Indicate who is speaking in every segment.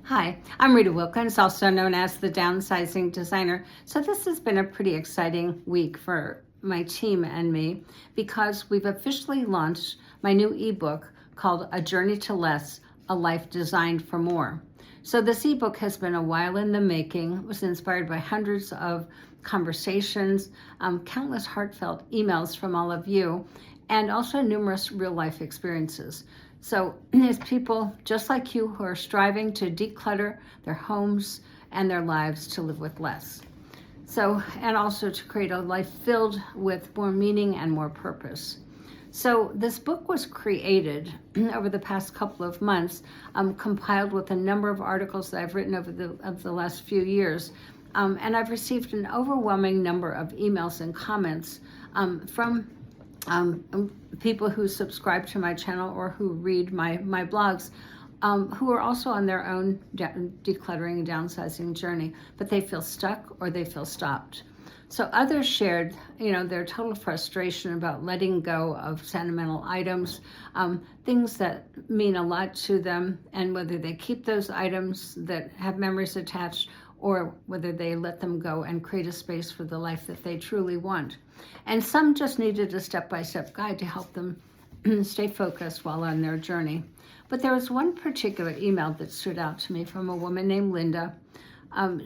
Speaker 1: Hi, I'm Rita Wilkins, also known as the Downsizing Designer. So this has been a pretty exciting week for my team and me because we've officially launched my new ebook called A Journey to Less, A Life Designed for More. So this ebook has been a while in the making. It was inspired by hundreds of conversations, countless heartfelt emails from all of you, and also numerous real-life experiences. So there's people just like you who are striving to declutter their homes and their lives to live with less. So, and also to create a life filled with more meaning and more purpose. So this book was created over the past couple of months, compiled with a number of articles that I've written over the last few years. And I've received an overwhelming number of emails and comments from people who subscribe to my channel or who read my blogs, who are also on their own decluttering and downsizing journey, but they feel stuck or they feel stopped. So others shared, their total frustration about letting go of sentimental items, things that mean a lot to them, and whether they keep those items that have memories attached or whether they let them go and create a space for the life that they truly want. And some just needed a step-by-step guide to help them stay focused while on their journey. But there was one particular email that stood out to me from a woman named Linda.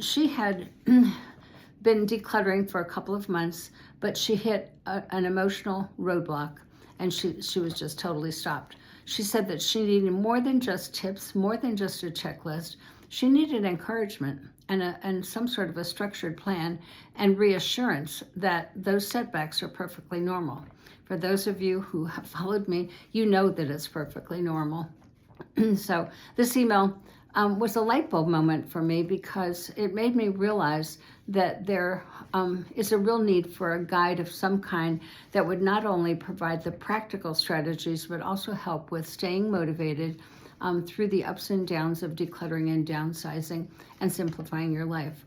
Speaker 1: She had been decluttering for a couple of months, but she hit an emotional roadblock and she was just totally stopped. She said that she needed more than just tips, more than just a checklist. She needed encouragement and some sort of a structured plan and reassurance that those setbacks are perfectly normal. For those of you who have followed me, you know that it's perfectly normal. So this email was a light bulb moment for me because it made me realize that there is a real need for a guide of some kind that would not only provide the practical strategies, but also help with staying motivated through the ups and downs of decluttering and downsizing and simplifying your life.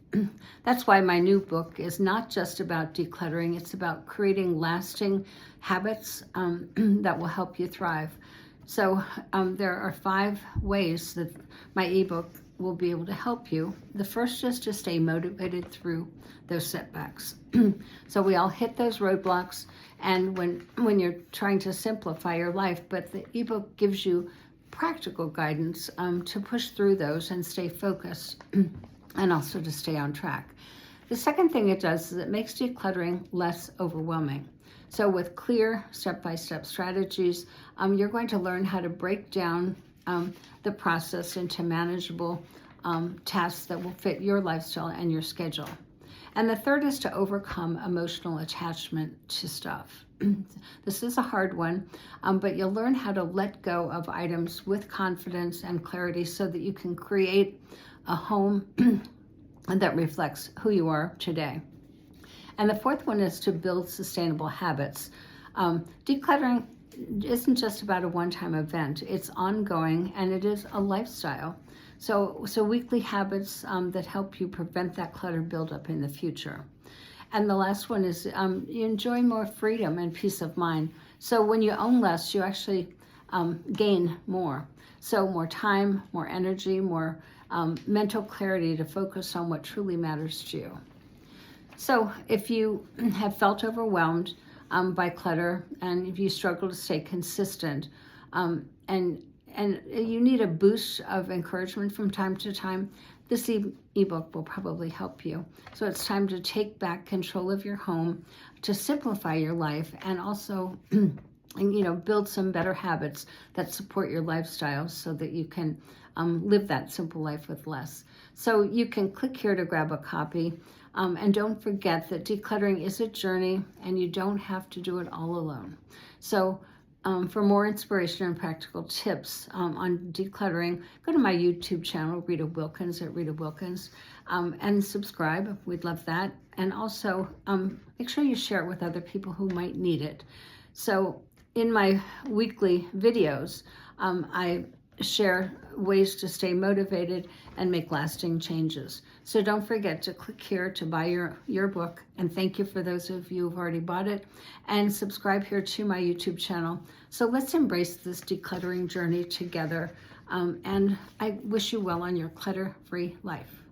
Speaker 1: That's why my new book is not just about decluttering, it's about creating lasting habits that will help you thrive. So there are 5 ways that my ebook will be able to help you. The first is to stay motivated through those setbacks. So we all hit those roadblocks, and when you're trying to simplify your life, but the ebook gives you practical guidance to push through those and stay focused and also to stay on track. The second thing it does is it makes decluttering less overwhelming. So with clear step-by-step strategies, you're going to learn how to break down the process into manageable tasks that will fit your lifestyle and your schedule. And the third is to overcome emotional attachment to stuff. This is a hard one, but you'll learn how to let go of items with confidence and clarity so that you can create a home that reflects who you are today. And the fourth one is to build sustainable habits. Decluttering isn't just about a one-time event. It's ongoing and it is a lifestyle. So weekly habits that help you prevent that clutter buildup in the future. And the last one is you enjoy more freedom and peace of mind. So when you own less, you actually gain more. So more time, more energy, more mental clarity to focus on what truly matters to you. So if you have felt overwhelmed by clutter and if you struggle to stay consistent and you need a boost of encouragement from time to time, this ebook will probably help you. So it's time to take back control of your home, to simplify your life, and also build some better habits that support your lifestyle so that you can live that simple life with less. So you can click here to grab a copy. And don't forget that decluttering is a journey and you don't have to do it all alone. So for more inspiration and practical tips on decluttering, go to my YouTube channel, Rita Wilkins at Rita Wilkins, and subscribe. We'd love that. And also make sure you share it with other people who might need it. So in my weekly videos, I share ways to stay motivated and make lasting changes. So don't forget to click here to buy your book. And thank you for those of you who've already bought it. And subscribe here to my YouTube channel. So let's embrace this decluttering journey together And I wish you well on your clutter-free life.